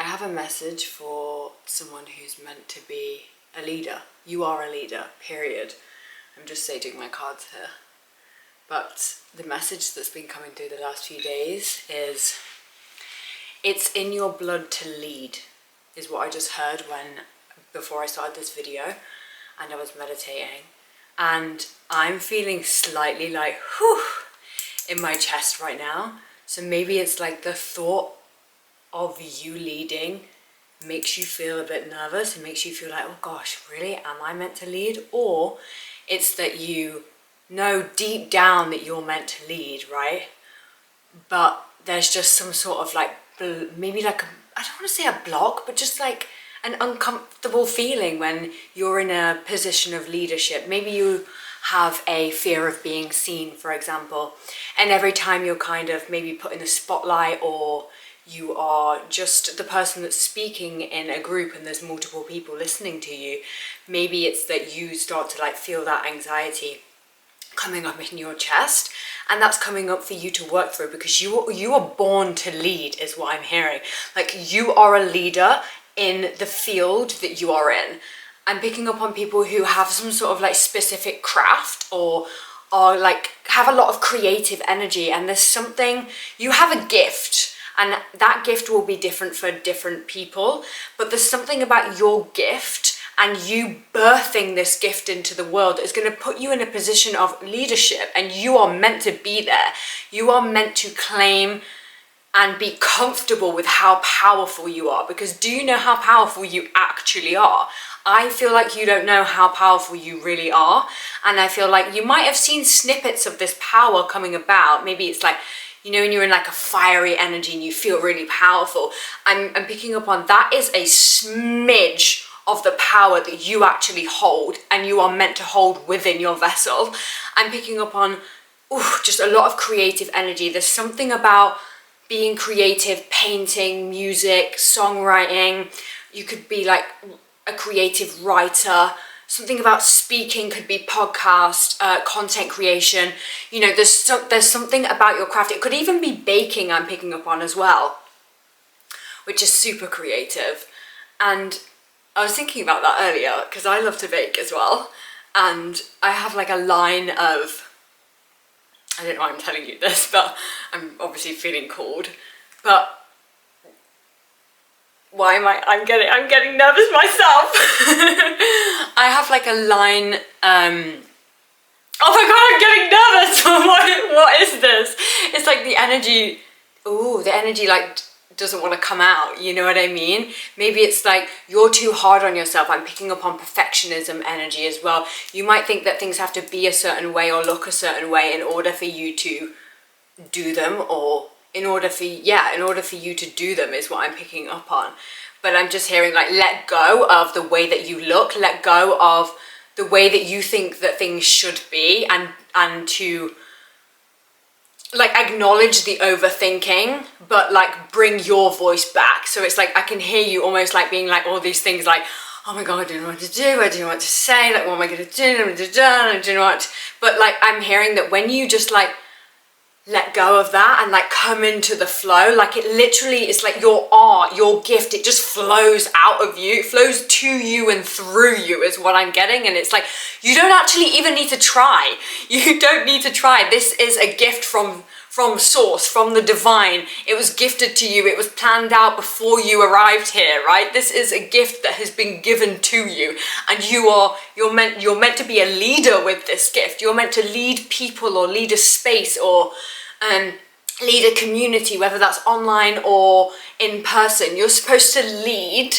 have a message for someone who's meant to be a leader. You are a leader, period. I'm just stating my cards here. But the message that's been coming through the last few days is, it's in your blood to lead, is what I just heard before I started this video and I was meditating. And I'm feeling slightly like, whew, in my chest right now. So maybe it's like the thought of you leading makes you feel a bit nervous and makes you feel like, oh gosh, really, am I meant to lead? Or it's that you know deep down that you're meant to lead, right? But there's just some sort of like, maybe like, I don't want to say a block, but just like an uncomfortable feeling when you're in a position of leadership. Maybe you have a fear of being seen, for example, and every time you're kind of maybe put in the spotlight, or you are just the person that's speaking in a group and there's multiple people listening to you, maybe it's that you start to like feel that anxiety coming up in your chest, and that's coming up for you to work through, because you are born to lead, is what I'm hearing. Like, you are a leader in the field that you are in. I'm picking up on people who have some sort of like specific craft, or like have a lot of creative energy, and there's something, you have a gift, and that gift will be different for different people, but there's something about your gift and you birthing this gift into the world that is going to put you in a position of leadership, and you are meant to be there. You are meant to claim and be comfortable with how powerful you are, because do you know how powerful you actually are? I feel like you don't know how powerful you really are, and I feel like you might have seen snippets of this power coming about. Maybe it's like, you know, when you're in like a fiery energy and you feel really powerful. I'm picking up on that is a smidge of the power that you actually hold and you are meant to hold within your vessel. I'm picking up on just a lot of creative energy. There's something about being creative, painting, music, songwriting. You could be like a creative writer. Something about speaking, could be podcast, content creation. You know, there's something about your craft. It could even be baking, I'm picking up on as well, which is super creative. And I was thinking about that earlier because I love to bake as well. And I have like a line of, I don't know why I'm telling you this, but I'm obviously feeling called. But why am I'm getting nervous myself. I have like a line, oh my god, I'm getting nervous. What is this? It's like the energy, the energy like doesn't want to come out, you know what I mean? Maybe it's like you're too hard on yourself. I'm picking up on perfectionism energy as well. You might think that things have to be a certain way or look a certain way in order for you to do them, or in order for you to do them is what I'm picking up on. But I'm just hearing like, let go of the way that you look, let go of the way that you think that things should be, and to like acknowledge the overthinking, but like bring your voice back. So it's like I can hear you almost like being like all these things like, oh my god, I don't know what to do, I don't know what to say, like what am I gonna do, I don't know what. But like I'm hearing that when you just like let go of that and like come into the flow, like it literally is like your art, your gift, it just flows out of you, it flows to you and through you is what I'm getting. And it's like you don't actually even need to try, you don't need to try. This is a gift from source, from the divine. It was gifted to you, it was planned out before you arrived here, right? This is a gift that has been given to you, and you're meant to be a leader with this gift. You're meant to lead people or lead a space or lead a community, whether that's online or in person. You're supposed to lead,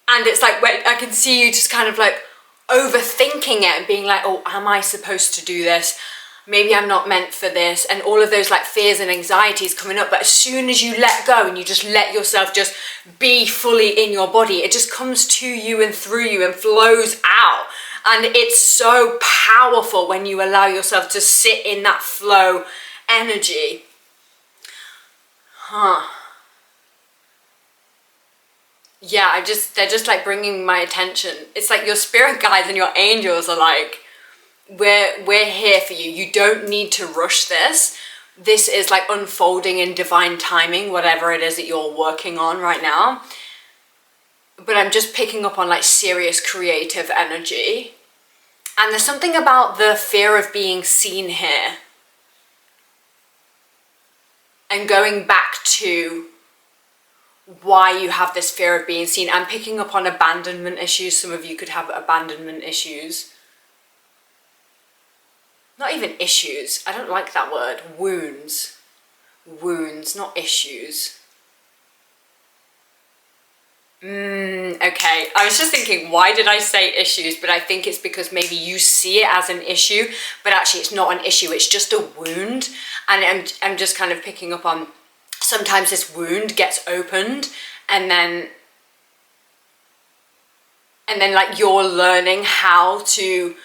and it's like when I can see you just kind of like overthinking it and being like, oh, am I supposed to do this? Maybe I'm not meant for this, and all of those like fears and anxieties coming up. But as soon as you let go and you just let yourself just be fully in your body, it just comes to you and through you and flows out. And it's so powerful when you allow yourself to sit in that flow energy. Yeah, they're just like bringing my attention. It's like your spirit guides and your angels are like, we're here for you. You don't need to rush this. this is like unfolding in divine timing, whatever it is that you're working on right now. But I'm just picking up on like serious creative energy. And there's something about the fear of being seen here. And going back to why you have this fear of being seen. I'm picking up on abandonment issues. Some of you could have abandonment issues. Not even issues. I don't like that word. Wounds. Wounds, not issues. Okay, I was just thinking, why did I say issues? But I think it's because maybe you see it as an issue, but actually it's not an issue, it's just a wound. And I'm just kind of picking up on, sometimes this wound gets opened and then like you're learning how to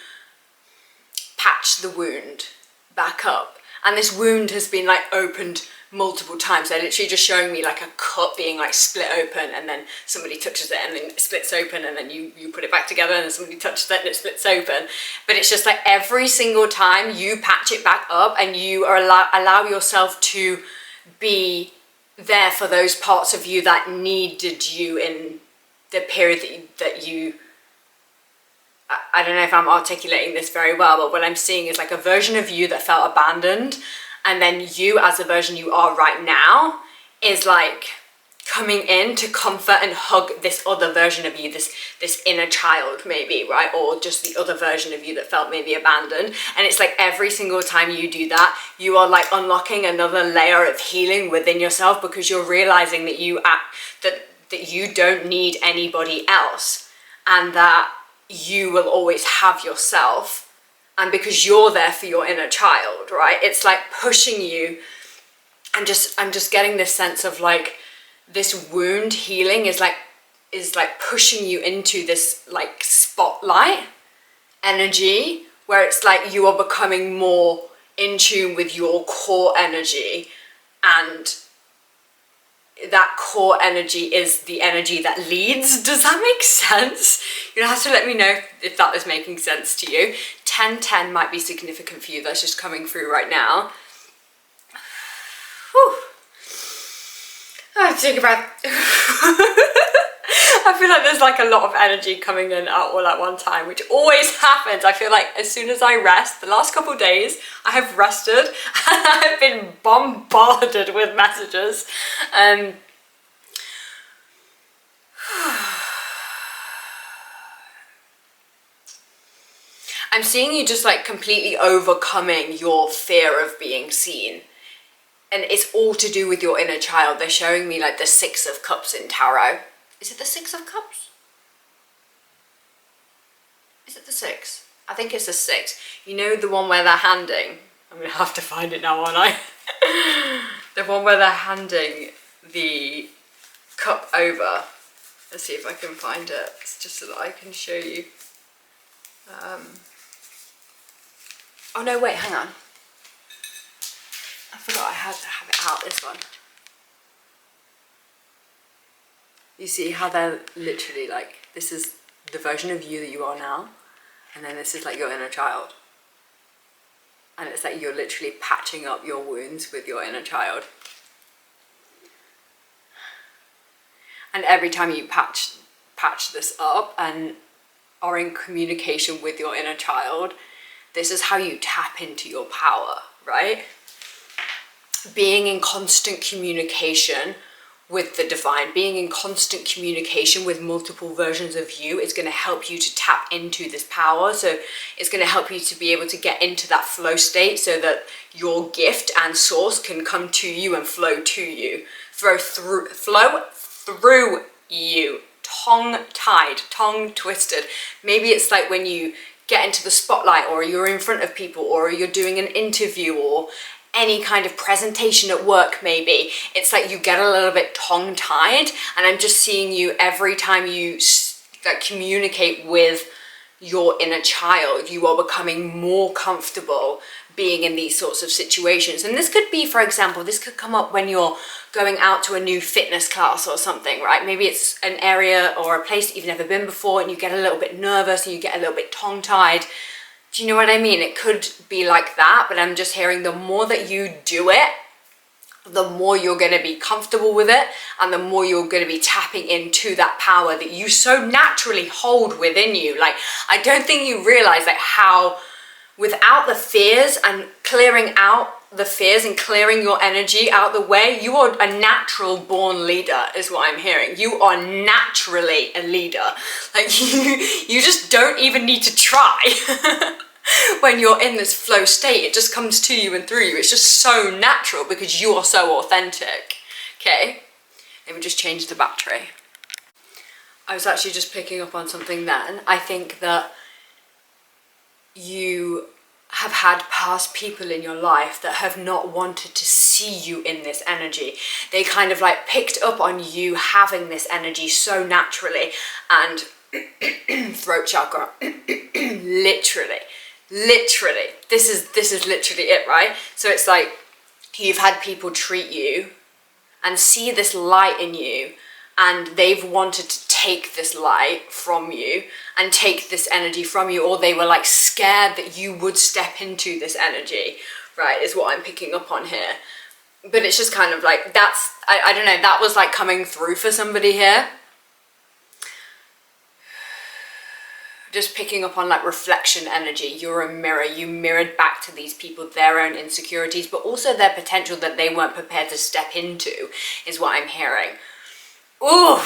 patch the wound back up. And this wound has been like opened multiple times. They're literally just showing me like a cup being like split open, and then somebody touches it and then it splits open, and then you put it back together and then somebody touches it and it splits open. But it's just like every single time you patch it back up and you are allow yourself to be there for those parts of you that needed you in the period that you I don't know if I'm articulating this very well, but what I'm seeing is like a version of you that felt abandoned, and then you as a version you are right now is like coming in to comfort and hug this other version of you, this inner child maybe, right? Or just the other version of you that felt maybe abandoned. And it's like every single time you do that, you are like unlocking another layer of healing within yourself, because you're realizing that that you don't need anybody else, and that you will always have yourself, and because you're there for your inner child, right? It's like pushing you. I'm just getting this sense of like this wound healing is like pushing you into this like spotlight energy, where it's like you are becoming more in tune with your core energy, and that core energy is the energy that leads. Does that make sense? You'll have to let me know if that is making sense to you. 1010 might be significant for you. That's just coming through right now. Whew. Oh, take a breath. I feel like there's like a lot of energy coming in all at one time, which always happens. I feel like as soon as I rest, the last couple of days I have rested and I've been bombarded with messages. I'm seeing you just like completely overcoming your fear of being seen. And it's all to do with your inner child. They're showing me like the 6 of Cups in Tarot. Is it the 6 of Cups? Is it the 6? I think it's the 6. You know the one where they're handing? I'm going to have to find it now, aren't I? The one where they're handing the cup over. Let's see if I can find it. It's just so that I can show you. Oh no, wait, hang on. I forgot I had to have it out, this one. You see how they're literally like, this is the version of you that you are now, and then this is like your inner child. And it's like you're literally patching up your wounds with your inner child. And every time you patch this up and are in communication with your inner child, this is how you tap into your power, right? Being in constant communication with the divine, being in constant communication with multiple versions of you, is going to help you to tap into this power. So it's going to help you to be able to get into that flow state, so that your gift and source can come to you and flow to you, flow through you, tongue-tied, tongue-twisted. Maybe it's like when you get into the spotlight, or you're in front of people, or you're doing an interview, or any kind of presentation at work maybe. It's like you get a little bit tongue-tied, and I'm just seeing you every time you like communicate with your inner child, you are becoming more comfortable being in these sorts of situations. And this could be, for example, this could come up when you're going out to a new fitness class or something, right? Maybe it's an area or a place that you've never been before, and you get a little bit nervous and you get a little bit tongue-tied. Do you know what I mean? It could be like that, but I'm just hearing the more that you do it, the more you're going to be comfortable with it, and the more you're going to be tapping into that power that you so naturally hold within you. Like, I don't think you realize like how without the fears and clearing out the fears and clearing your energy out the way, you are a natural born leader is what I'm hearing. You are naturally a leader. Like you just don't even need to try. When you're in this flow state, it just comes to you and through you. It's just so natural because you are so authentic. Okay, let me just change the battery. I was actually just picking up on something then. I think that you have had past people in your life that have not wanted to see you in this energy. They kind of like picked up on you having this energy so naturally, and throat chakra, literally, this is literally it, right? So it's like you've had people treat you and see this light in you, and they've wanted to take this light from you and take this energy from you, or they were like scared that you would step into this energy, right, is what I'm picking up on here. But it's just kind of like, that's, I don't know, that was like coming through for somebody here. Just picking up on like reflection energy. You're a mirror. You mirrored back to these people their own insecurities, but also their potential that they weren't prepared to step into, is what I'm hearing. Ooh.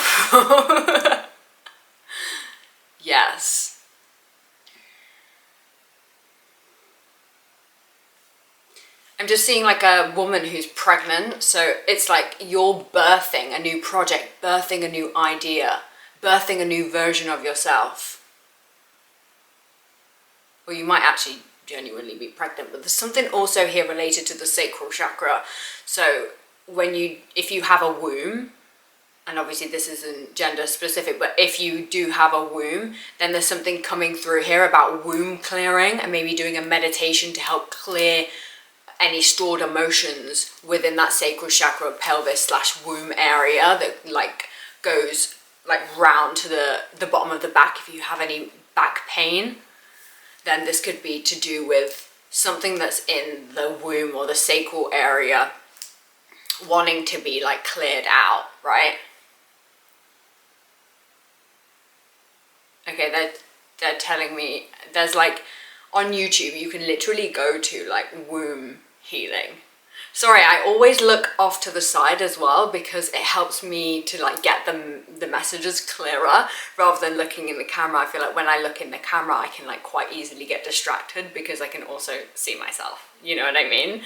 Yes. I'm just seeing like a woman who's pregnant. So it's like you're birthing a new project, birthing a new idea, birthing a new version of yourself. Or you might actually genuinely be pregnant, but there's something also here related to the sacral chakra. So if you have a womb, and obviously this isn't gender specific, but if you do have a womb, then there's something coming through here about womb clearing, and maybe doing a meditation to help clear any stored emotions within that sacral chakra, pelvis / womb area that like goes like round to the bottom of the back. If you have any back pain, then this could be to do with something that's in the womb or the sacral area wanting to be like cleared out, right? Okay, they're telling me there's like on YouTube you can literally go to like womb healing. Sorry, I always look off to the side as well because it helps me to like get the messages clearer rather than looking in the camera. I feel like when I look in the camera I can like quite easily get distracted because I can also see myself. You know what I mean?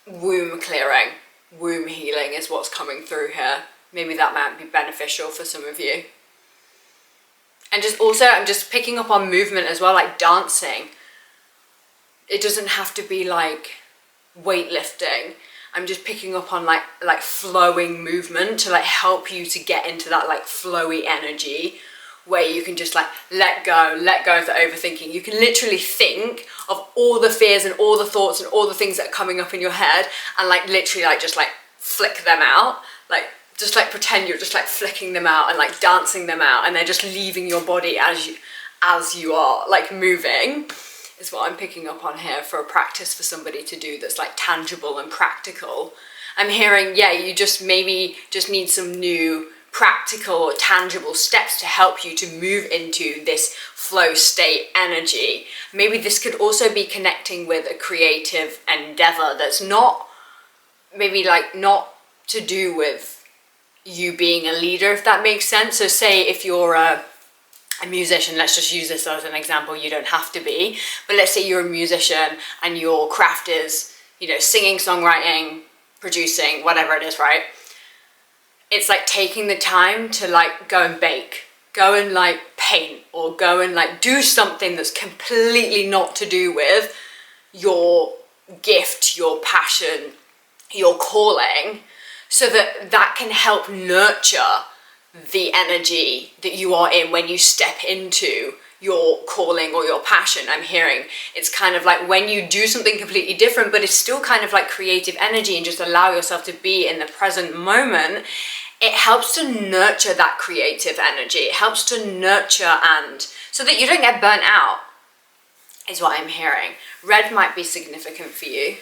Womb clearing, womb healing is what's coming through here. Maybe that might be beneficial for some of you. And just also, I'm just picking up on movement as well, like dancing. It doesn't have to be like weightlifting. I'm just picking up on like flowing movement to like help you to get into that like flowy energy where you can just like let go of the overthinking. You can literally think of all the fears and all the thoughts and all the things that are coming up in your head and like literally like just like flick them out. Like just like pretend you're just like flicking them out and like dancing them out, and they're just leaving your body as you are like moving, is what I'm picking up on here for a practice for somebody to do that's like tangible and practical. I'm hearing, yeah, you just maybe just need some new practical or tangible steps to help you to move into this flow state energy. Maybe this could also be connecting with a creative endeavor that's not, maybe like not to do with you being a leader, if that makes sense. So say if you're a musician, let's just use this as an example, you don't have to be, but let's say you're a musician and your craft is, you know, singing, songwriting, producing, whatever it is, right? It's like taking the time to like go and bake, go and like paint, or go and like do something that's completely not to do with your gift, your passion, your calling, so that can help nurture the energy that you are in when you step into your calling or your passion. I'm hearing it's kind of like when you do something completely different, but it's still kind of like creative energy, and just allow yourself to be in the present moment, it helps to nurture that creative energy. It helps to nurture, and so that you don't get burnt out, is what I'm hearing. Red might be significant for you,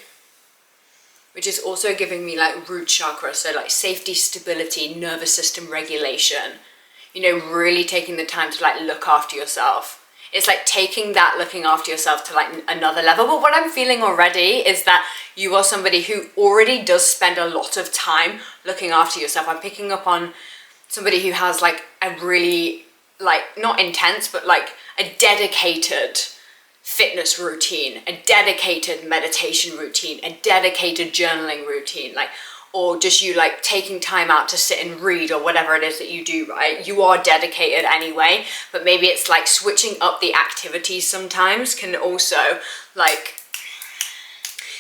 which is also giving me like root chakra, so like safety, stability, nervous system regulation, you know, really taking the time to like look after yourself. It's like taking that looking after yourself to like another level. But what I'm feeling already is that you are somebody who already does spend a lot of time looking after yourself. I'm picking up on somebody who has like a really, like, not intense, but like a dedicated fitness routine, a dedicated meditation routine, a dedicated journaling routine, like, or just you like taking time out to sit and read or whatever it is that you do, right? You are dedicated anyway, but maybe it's like switching up the activities sometimes can also like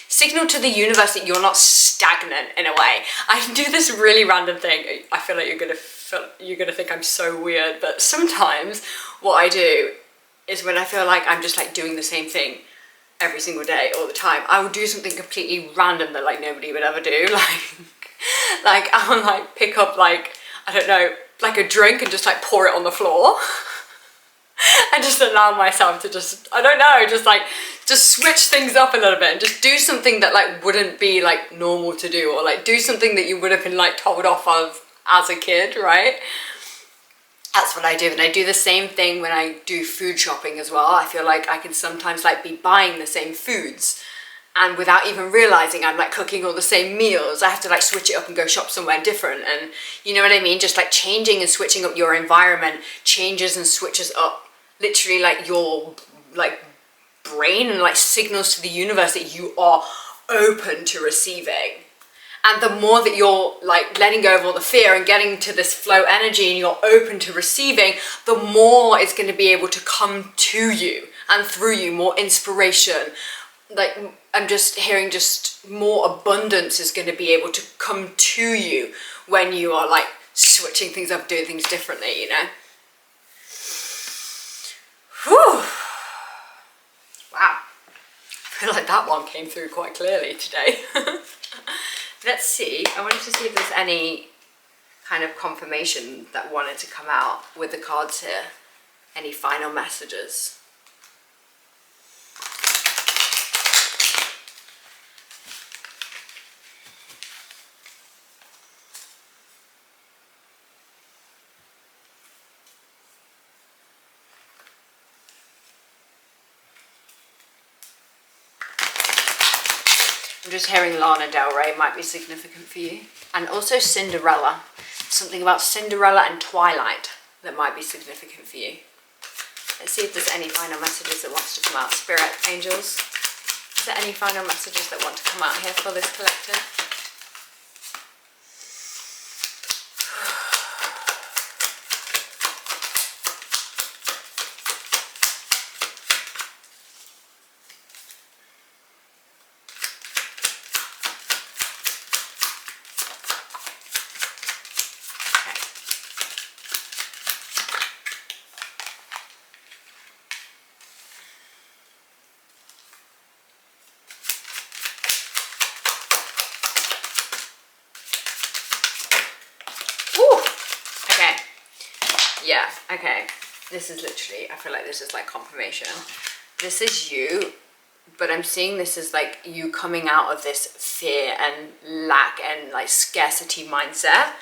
signal to the universe that you're not stagnant in a way. I do this really random thing. I feel like you're gonna think I'm so weird, but sometimes what I do is when I feel like I'm just like doing the same thing every single day all the time, I will do something completely random that like nobody would ever do. Like I'll like pick up like, I don't know, like a drink and just like pour it on the floor and just allow myself to just, I don't know, just switch things up a little bit and just do something that like wouldn't be like normal to do, or like do something that you would have been like told off of as a kid, right? That's what I do. And I do the same thing when I do food shopping as well. I feel like I can sometimes like be buying the same foods, and without even realizing I'm like cooking all the same meals. I have to like switch it up and go shop somewhere different. And you know what I mean? Just like changing and switching up your environment changes and switches up literally like your like brain, and like signals to the universe that you are open to receiving. And the more that you're like letting go of all the fear and getting to this flow energy and you're open to receiving, the more it's going to be able to come to you and through you, more inspiration. Like I'm just hearing just more abundance is going to be able to come to you when you are like switching things up, doing things differently, you know? Whew. Wow. I feel like that one came through quite clearly today. Let's see, I wanted to see if there's any kind of confirmation that wanted to come out with the cards here. Any final messages? I'm just hearing Lana Del Rey might be significant for you. And also Cinderella. Something about Cinderella and Twilight that might be significant for you. Let's see if there's any final messages that wants to come out. Spirit, angels, is there any final messages that want to come out here for this collective? Yeah, okay. This is literally, I feel like this is like confirmation. This is you, but I'm seeing this as like you coming out of this fear and lack and like scarcity mindset.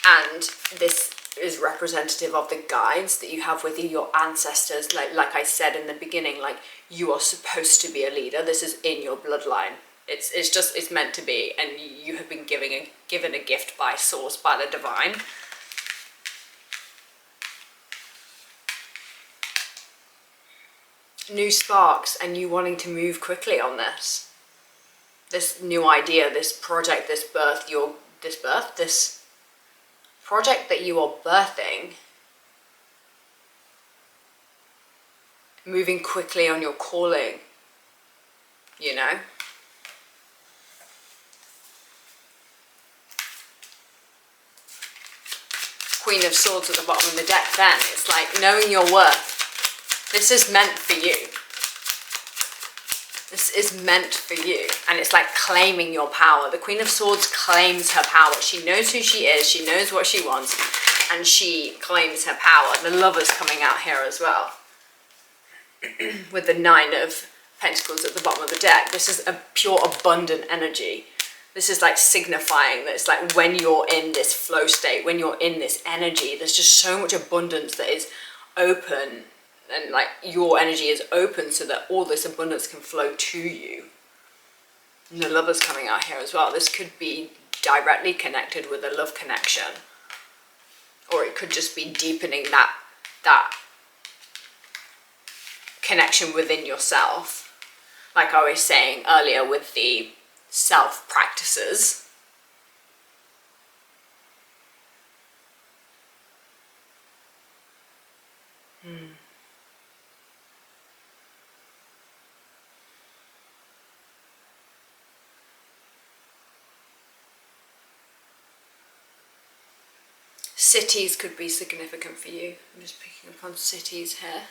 And this is representative of the guides that you have with you, your ancestors. Like I said in the beginning, like you are supposed to be a leader. This is in your bloodline. It's meant to be, and you have been given a gift by source, by the divine. New sparks and you wanting to move quickly on this new idea, this project, this project that you are birthing, moving quickly on your calling, you know? Queen of Swords at the bottom of the deck then. It's like knowing your worth. This is meant for you. This is meant for you. And it's like claiming your power. The Queen of Swords claims her power. She knows who she is. She knows what she wants. And she claims her power. The Lover's coming out here as well. With the Nine of Pentacles at the bottom of the deck. This is a pure abundant energy. This is like signifying that it's like when you're in this flow state, when you're in this energy, there's just so much abundance that is open, and like your energy is open so that all this abundance can flow to you. And the Lover's coming out here as well. This could be directly connected with a love connection, or it could just be deepening that connection within yourself. Like I was saying earlier with the self practices. Cities could be significant for you. I'm just picking up on cities here.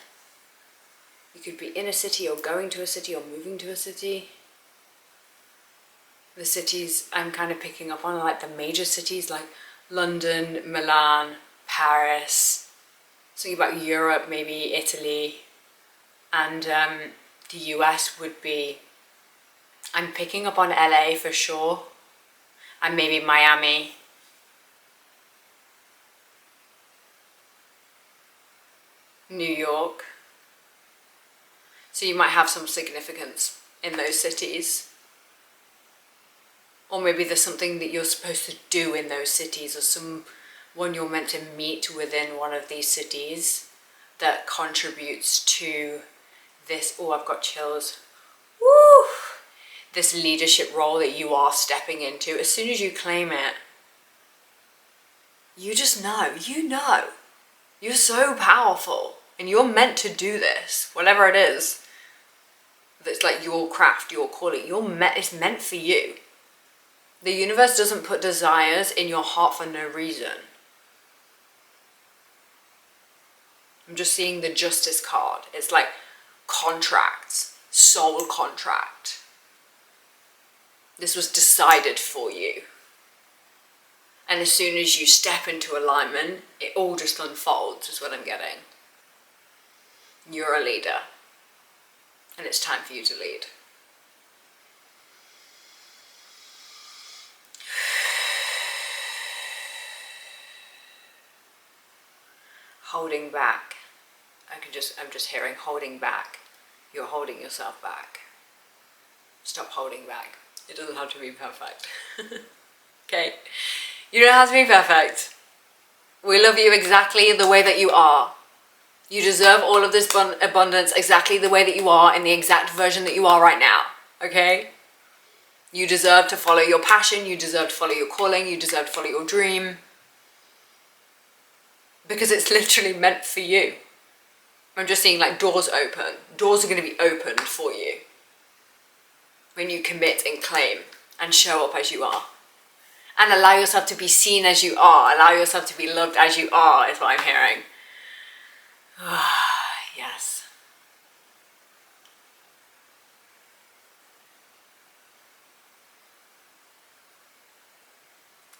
You could be in a city or going to a city or moving to a city. The cities I'm kind of picking up on are like the major cities like London, Milan, Paris, something about Europe, maybe Italy, and the US would be, I'm picking up on LA for sure, and maybe Miami. New York. So you might have some significance in those cities. Or maybe there's something that you're supposed to do in those cities, or someone you're meant to meet within one of these cities that contributes to this, oh, I've got chills, woo! This leadership role that you are stepping into. As soon as you claim it, you just know, you're so powerful and you're meant to do this, whatever it is. That's like your craft, your calling, it's meant for you. The universe doesn't put desires in your heart for no reason. I'm just seeing the Justice card. It's like contracts, soul contract. This was decided for you. And as soon as you step into alignment, it all just unfolds, is what I'm getting. You're a leader. And it's time for you to lead. Holding back. I'm just hearing holding back. You're holding yourself back. Stop holding back. It doesn't have to be perfect. Okay? You don't have to be perfect. We love you exactly the way that you are. You deserve all of this abundance exactly the way that you are, in the exact version that you are right now. Okay? You deserve to follow your passion. You deserve to follow your calling. You deserve to follow your dream. Because it's literally meant for you. I'm just seeing like doors open. Doors are going to be opened for you. When you commit and claim and show up as you are. And allow yourself to be seen as you are. Allow yourself to be loved as you are, is what I'm hearing. Yes.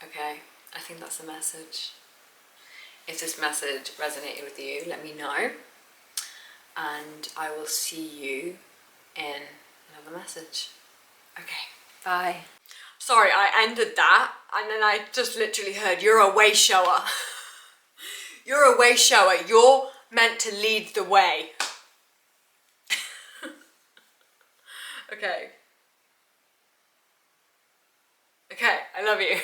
Okay, I think that's the message. If this message resonated with you, let me know. And I will see you in another message. Okay, bye. Sorry, I ended that and then I just literally heard, you're a way shower. You're a way shower. You're meant to lead the way. Okay. Okay, I love you.